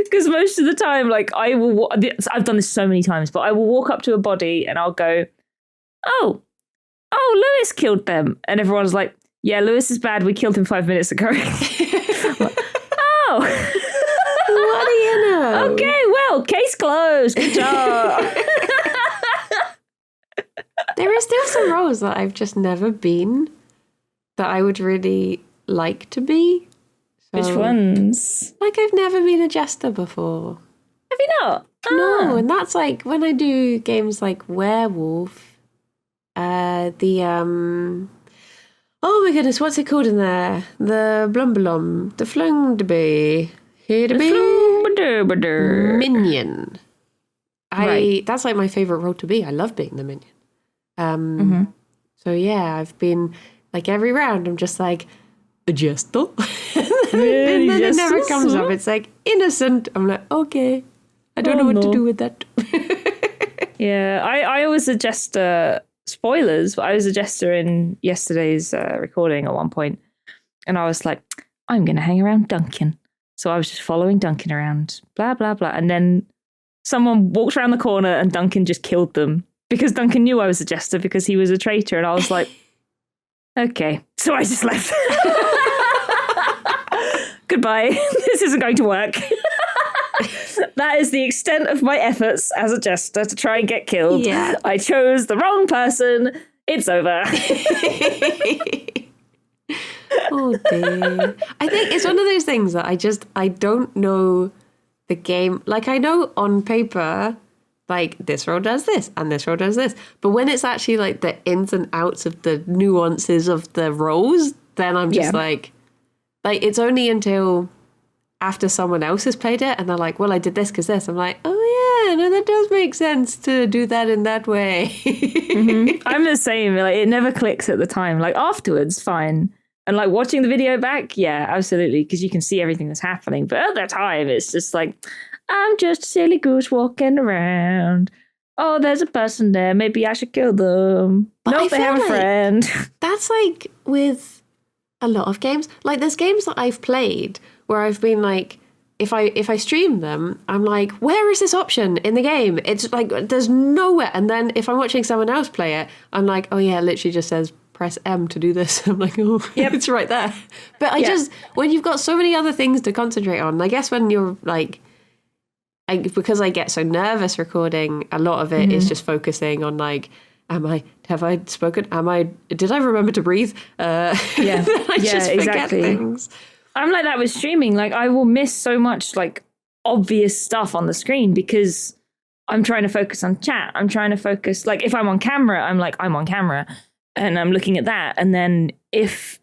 Because most of the time, I've done this so many times, but I will walk up to a body and I'll go, oh, Lewis killed them, and everyone's like, yeah, Lewis is bad. We killed him 5 minutes ago. Like, oh. What do you know? Okay, well, case closed. Good job. There are still some roles that I've just never been that I would really like to be. So, which ones? I've never been a jester before. Have you not? No, and that's when I do games like Werewolf, Oh my goodness, what's it called in there? The blum, the flung to be. Here to be. Minion. That's like my favourite role to be. I love being the minion. So yeah, I've been like every round I'm just like a jester. And then it never comes up. It's like innocent. I'm like, okay. I don't know what to do with that. Yeah, I was a jester. Spoilers, but I was a jester in yesterday's recording at one point, and I was like, I'm going to hang around Duncan. So I was just following Duncan around, blah, blah, blah. And then someone walked around the corner and Duncan just killed them because Duncan knew I was a jester because he was a traitor. And I was like, okay. So I just left. Goodbye. This isn't going to work. That is the extent of my efforts as a jester to try and get killed. Yeah. I chose the wrong person. It's over. Oh dear. I think it's one of those things that I don't know the game. Like I know on paper, like this role does this and this role does this. But when it's actually like the ins and outs of the nuances of the roles, then I'm just like it's only until after someone else has played it and they're like, well, I did this because this. I'm like, oh yeah, no, that does make sense to do that in that way. I'm the same. Like it never clicks at the time. Like afterwards, fine. And like watching the video back, yeah, absolutely, because you can see everything that's happening. But at the time, it's just like, I'm just a silly goose walking around. Oh, there's a person there. Maybe I should kill them. Nope, they have a friend. That's like with a lot of games. Like there's games that I've played where I've been like, if I stream them, I'm like, where is this option in the game? It's like, there's nowhere. And then if I'm watching someone else play it, I'm like, oh yeah, it literally just says press M to do this. I'm like, oh, it's right there. But I just, when you've got so many other things to concentrate on, I guess when you're like, because I get so nervous recording, a lot of it is just focusing on like, have I spoken? Did I remember to breathe? I just forget things. I'm like that with streaming. Like I will miss so much like obvious stuff on the screen because I'm trying to focus on chat. I'm trying to focus, like if I'm on camera, I'm like, I'm on camera and I'm looking at that. And then if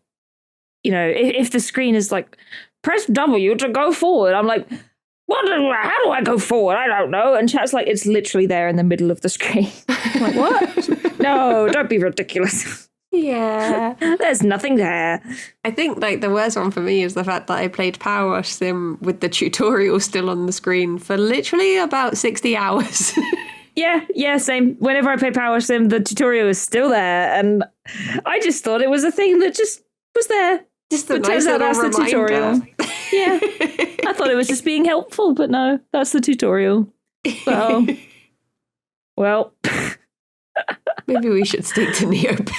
the screen is like, press W to go forward, I'm like, how do I go forward? I don't know. And chat's like, it's literally there in the middle of the screen. I'm like, what? No, don't be ridiculous. Yeah. There's nothing there. I think like the worst one for me is the fact that I played Power Wash Sim with the tutorial still on the screen for literally about 60 hours. Yeah, same. Whenever I play Power Wash Sim, the tutorial is still there. And I just thought it was a thing that just was there. Just a nice little that's reminder. The tutorial. Yeah. I thought it was just being helpful, but no, that's the tutorial. So, well... Maybe we should stick to Neopets.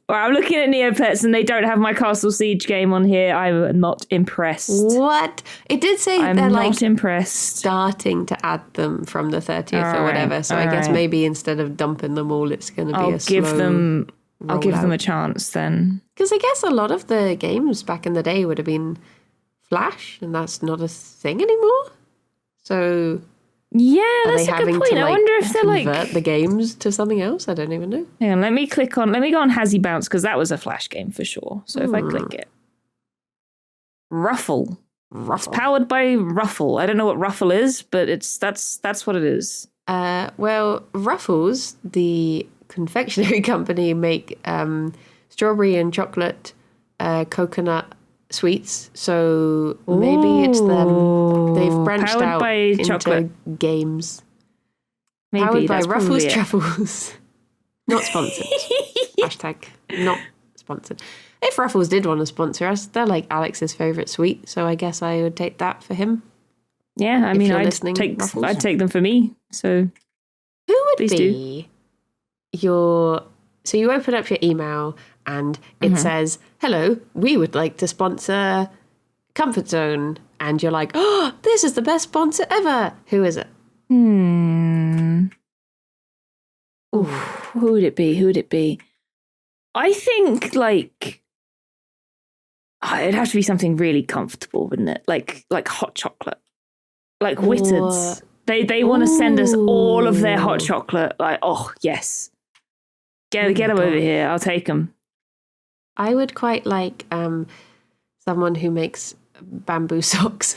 Well, I'm looking at Neopets and they don't have my Castle Siege game on here. I'm not impressed. What? It did say I'm they're not like impressed. starting to add them from the 30th or whatever. So I guess maybe instead of dumping them all, it's going to be a slow I'll give them a chance then. Because I guess a lot of the games back in the day would have been Flash, and that's not a thing anymore. So... Yeah, Are that's they a good having point. to, I wonder if they're like convert the games to something else. I don't even know. Hang on, let me go on Hazzy Bounce because that was a Flash game for sure. So if I click it, Ruffle. It's powered by Ruffle. I don't know what Ruffle is, but that's what it is. Well, Ruffles, the confectionery company, make strawberry and chocolate coconut sweets, so maybe it's them. They've branched powered out by into chocolate games. Maybe Powered by that's Ruffles probably it. Truffles. Not sponsored. Hashtag not sponsored. If Ruffles did want to sponsor us, they're like Alex's favourite sweet, so I guess I would take that for him. Yeah, I mean, I'd take them for me. So who would please be your... So you open up your email and it says, hello, we would like to sponsor Comfort Zone. And you're like, oh, this is the best sponsor ever. Who is it? Who would it be? I think like it'd have to be something really comfortable, wouldn't it? Like hot chocolate. Like Whittards. They want to send us all of their hot chocolate. Like, oh, yes. Get them over here. I'll take them. I would quite like someone who makes bamboo socks.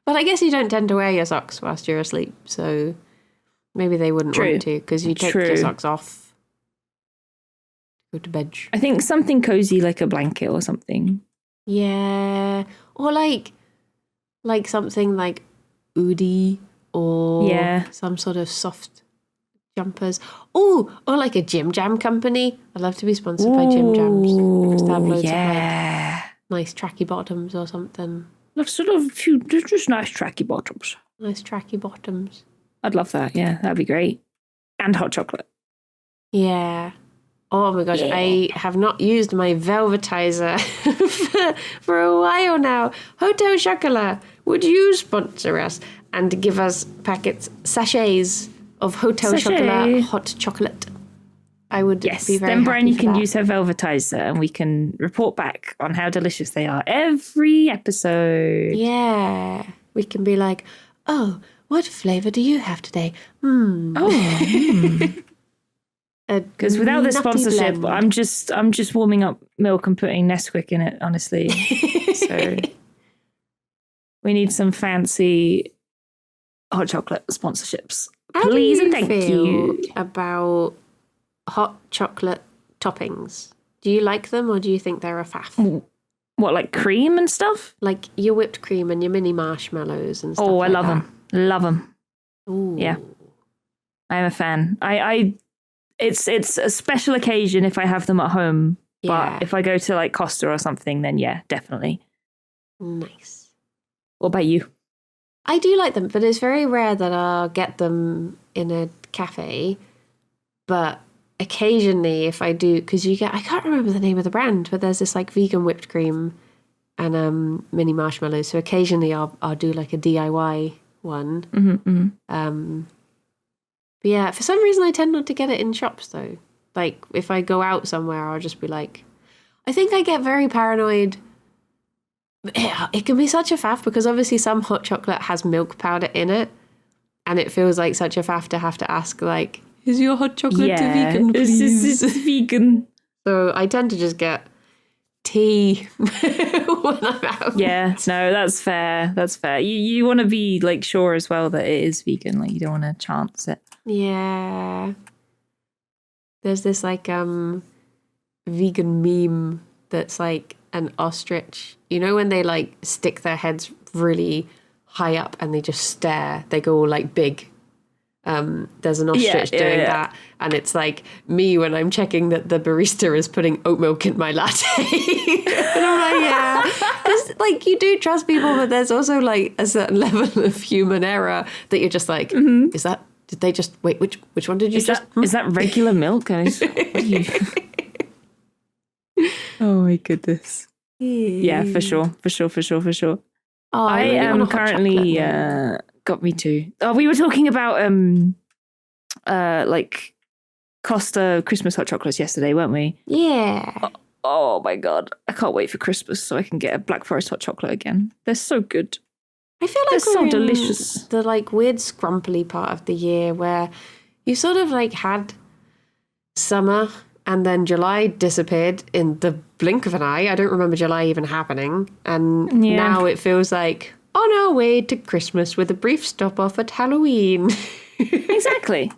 But I guess you don't tend to wear your socks whilst you're asleep, so maybe they wouldn't want to, because you take your socks off, go to bed. I think something cozy like a blanket or something. Yeah. Or like something like Oodie or some sort of soft jumpers. Oh, or like a Gym Jam company. I'd love to be sponsored by Gym Jams. Just have loads of like nice tracky bottoms or something. Sort of few, just nice tracky bottoms. Nice tracky bottoms. I'd love that. Yeah, that'd be great. And hot chocolate. Yeah. Oh my gosh, I have not used my velvetizer for a while now. Hotel Chocolat, would you sponsor us and give us sachets of Hotel Chocolat hot chocolate? I would be very then Bryony happy can that. use her velvetizer and we can report back on how delicious they are every episode. Yeah. We can be like, oh, what flavour do you have today? Because without this nutty sponsorship, blend. I'm just warming up milk and putting Nesquik in it, honestly. So we need some fancy hot chocolate sponsorships. Please and thank you. About hot chocolate toppings. Do you like them, or do you think they're a faff? What, like cream and stuff? Like your whipped cream and your mini marshmallows and stuff. Oh, I like love that. them. Love them. Ooh. Yeah. I'm a fan. It's a special occasion if I have them at home. Yeah. But if I go to like Costa or something, then yeah, definitely. Nice. What about you? I do like them, but it's very rare that I'll get them in a cafe. But occasionally, if I do, because I can't remember the name of the brand, but there's this like vegan whipped cream and mini marshmallows. So occasionally I'll do like a DIY one. But yeah, for some reason I tend not to get it in shops though. Like if I go out somewhere, I'll just be like, I think I get very paranoid. It can be such a faff because obviously some hot chocolate has milk powder in it, and it feels like such a faff to have to ask like, is your hot chocolate vegan, please? Is this vegan? So I tend to just get tea when I'm out. Yeah, no, that's fair. That's fair. You want to be like sure as well that it is vegan. Like you don't want to chance it. Yeah. There's this like vegan meme that's like an ostrich. You know when they like stick their heads really high up and they just stare, they go all like big. There's an ostrich doing that, and it's like me when I'm checking that the barista is putting oat milk in my latte. And I'm like, yeah. Because like you do trust people, but there's also like a certain level of human error that you're just like, is that, did they just, wait, which one did you Is that regular milk? What are you... Oh my goodness. Yeah, for sure. Oh, I really am want a hot currently chocolate got me too. Oh, we were talking about like Costa Christmas hot chocolates yesterday, weren't we? Yeah. Oh my god, I can't wait for Christmas so I can get a Black Forest hot chocolate again. They're so good. I feel like They're so we're in delicious. the like weird scrumply part of the year where you sort of like had summer and then July disappeared in the blink of an eye. I don't remember July even happening. And now it feels like on our way to Christmas with a brief stop off at Halloween. Exactly.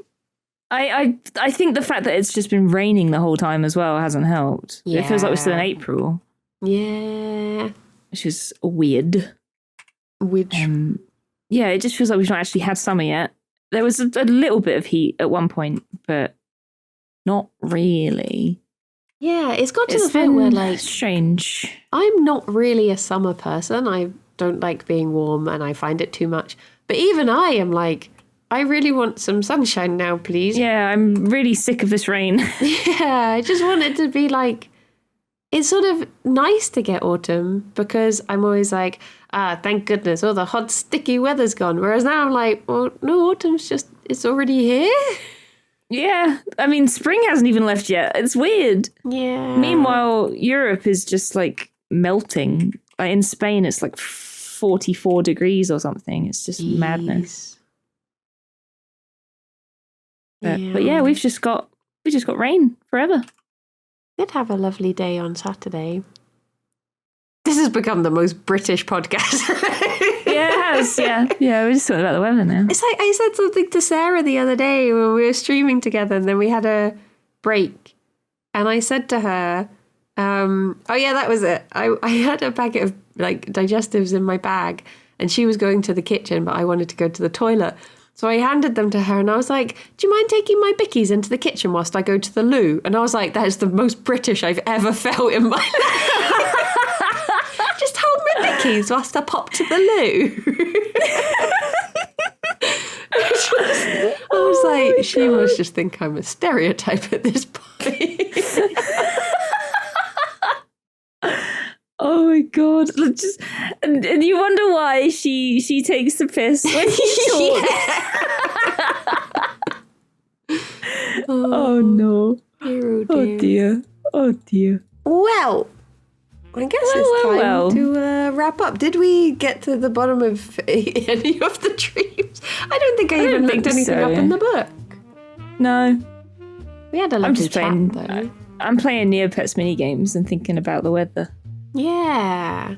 I think the fact that it's just been raining the whole time as well hasn't helped. It feels like we're still in April. Yeah. Which is weird. Yeah, it just feels like we've not actually had summer yet. There was a little bit of heat at one point, but not really. Yeah, it's got to the point where like strange. I'm not really a summer person. I don't like being warm and I find it too much. But even I am like, I really want some sunshine now, please. Yeah, I'm really sick of this rain. Yeah, I just want it to be like, it's sort of nice to get autumn because I'm always like, thank goodness, all the hot, sticky weather's gone. Whereas now I'm like, well, no, autumn's just, it's already here. Yeah, I mean, spring hasn't even left yet. It's weird. Yeah. Meanwhile, Europe is just like melting. Like in Spain, it's like 44 degrees or something. It's just madness. But yeah, we just got rain forever. Did have a lovely day on Saturday. This has become the most British podcast. Yeah, it has. Yeah. We're just talking about the weather now. It's like I said something to Sarah the other day when we were streaming together, and then we had a break, and I said to her, "Oh yeah, that was it. I had a packet of like digestives in my bag, and she was going to the kitchen, but I wanted to go to the toilet." So I handed them to her and I was like, do you mind taking my bickies into the kitchen whilst I go to the loo? And I was like, that is the most British I've ever felt in my life. Just hold my bickies whilst I pop to the loo. I was like, she must just think I'm a stereotype at this point. Oh my god! And you wonder why she takes the piss when you talk. Oh no! Dear, Oh dear! Oh dear! Well, I guess it's time to wrap up. Did we get to the bottom of any of the dreams? I don't think I even looked anything up in the book. No. We had a lovely chat, though. I'm playing Neopets mini games and thinking about the weather. Yeah.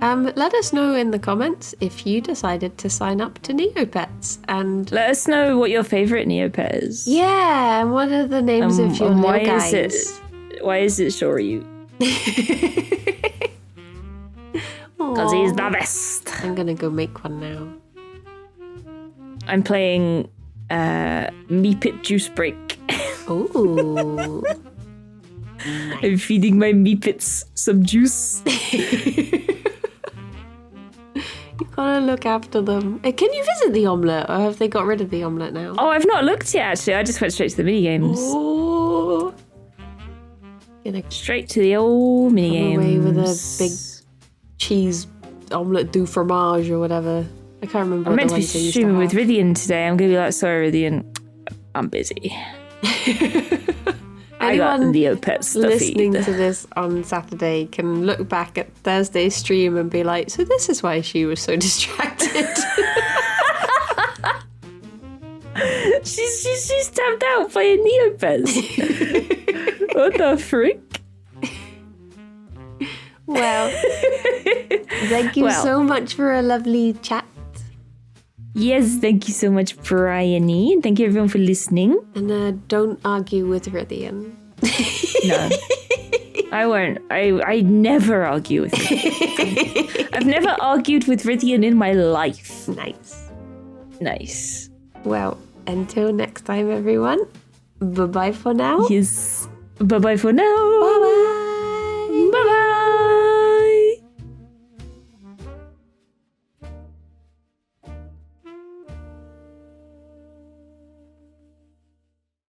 Let us know in the comments if you decided to sign up to Neopets, and let us know what your favourite Neopet is. Yeah, and what are the names of your little guys? Why is it Shoryu? Because he's the best. I'm gonna go make one now. I'm playing Meepit Juice Break. Ooh. Nice. I'm feeding my Meepits some juice. You gotta look after them. Can you visit the omelette, or have they got rid of the omelette now? Oh, I've not looked yet, actually. I just went straight to the minigames. Oh. Straight to the old minigames. Away with a big cheese omelette du fromage or whatever. I can't remember. I'm meant to be streaming with Rydian today. I'm gonna be like, sorry, Rydian, I'm busy. I got Neopets stuff. Listening to this on Saturday can look back at Thursday's stream and be like, so this is why she was so distracted. she's tapped out playing Neopets. What the frick? Well, thank you so much for a lovely chat. Yes, thank you so much, Bryony. And thank you everyone for listening. And don't argue with Rydian. No. I won't. I never argue with him. I've never argued with Rydian in my life. Nice. Well, until next time, everyone. Bye-bye for now. Yes. Bye-bye for now. Bye-bye.